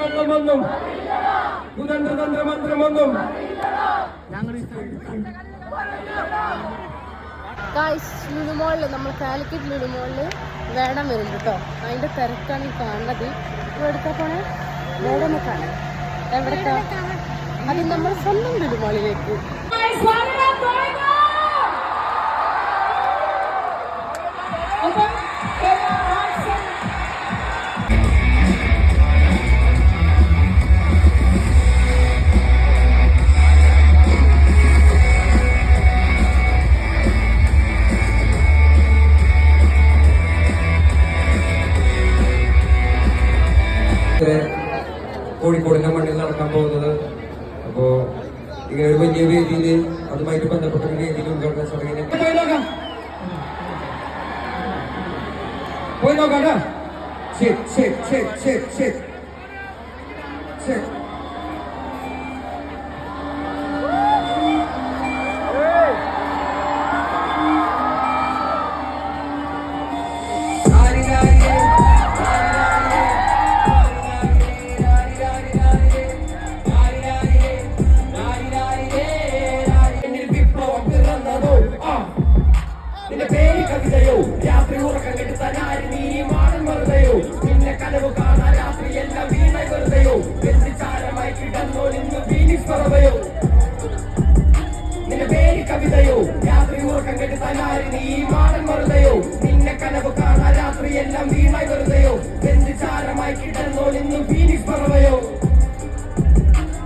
കള്ളമൊന്നും കുതന്ത്രതന്ത്രമന്ത്രമൊന്നും ലുലുമോളിൽ നമ്മൾ കാലിക്കറ്റ് ലുലുമോളിൽ വേടം വരുന്നുണ്ട് കേട്ടോ. അതിൻ്റെ തിരക്കാണ് ഈ കാണുന്നത്. ഇപ്പോൾ എടുക്കാൻ പോണേ വേടനെ കാണാൻ എവിടേക്കാ? അത് നമ്മൾ സ്വന്തം ലുലുമോളിലേക്ക്. കോഴിക്കോടിന്റെ മണ്ണിൽ നടക്കാൻ പോകുന്നത്. അപ്പോ ഇങ്ങനെ ഒരു വലിയ വേദിയിൽ അതുമായിട്ട് ബന്ധപ്പെട്ട ഒരു വേദിയിൽ ഉദ്ഘാടന ചടങ്ങിന് പോയി നോക്കാം. ശരി ശരി ശരി ശരി ശരി ശരി. നിന്റെ പേര് കവിതയോ രാത്രി ഉറക്കം കെടുത്താനാരി നീ മാടൻ വെറുതെയോ നിന്നെ കനവ് കാണാൻ രാത്രി എല്ലാം വീണ വെറുതെയോ വെന്തിച്ചാരമായി കിടന്നോ നിന്ന് ഫീനിക്സ് പറവയോ. നിന്റെ പേര് കവിതയോ രാത്രി ഉറക്കം കെടുത്താനാരി നീ മാടൻ വെറുതെയോ നിന്നെ കനവ് കാണാൻ രാത്രി എല്ലാം വീണ വെറുതെയോ വെന്തിച്ചാരമായി കിടന്നോ നിന്ന് ഫീനിക്സ് പറവയോ.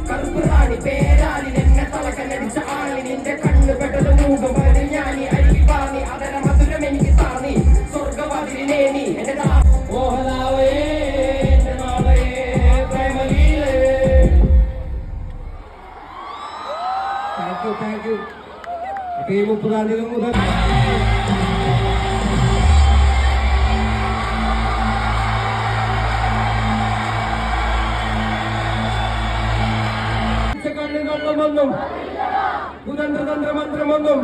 കറുപ്പ് റാണി പേരാണി എന്നെ തലക്കനടിച്ച ആണി നിന്റെ കണ്ണ് പെട്ടത് മൂകം വരെ ഞാനി അരികിൽ പാണി അതര മധുരം എനിക്ക് താണി സ്വർഗവാതിലിനെ നീ എന്റെ മോഹനാവേ എന്റെ നാളയെ പ്രേമലീലേ. Thank you. അപ്പൊ ഈ 30-ാം തീയതി മുതൽ കള്ളമൊന്നും കുതന്ത്രതന്ത്രമന്ത്രമൊന്നും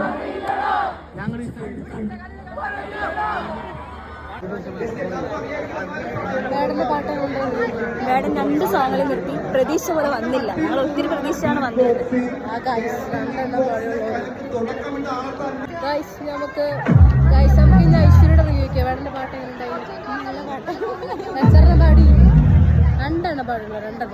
വേടന്റെ പാട്ടാണ്. വേടൻ 2 സോങ്ങിൽ നിർത്തി. പ്രതീക്ഷ പോലെ വന്നില്ല. ഞങ്ങൾ ഒത്തിരി പ്രതീക്ഷയാണ് വന്നത്. ആ ഗൈസ് നമുക്ക് ഇന്ന് ഐശ്വര്യയുടെ റിവ്യൂ ഒക്കെ. വേടന്റെ പാട്ട് എങ്ങനെ ഉണ്ടായി? നല്ല പാട്ട്. 2 പാടി 2 പാടുള്ളൂ. 2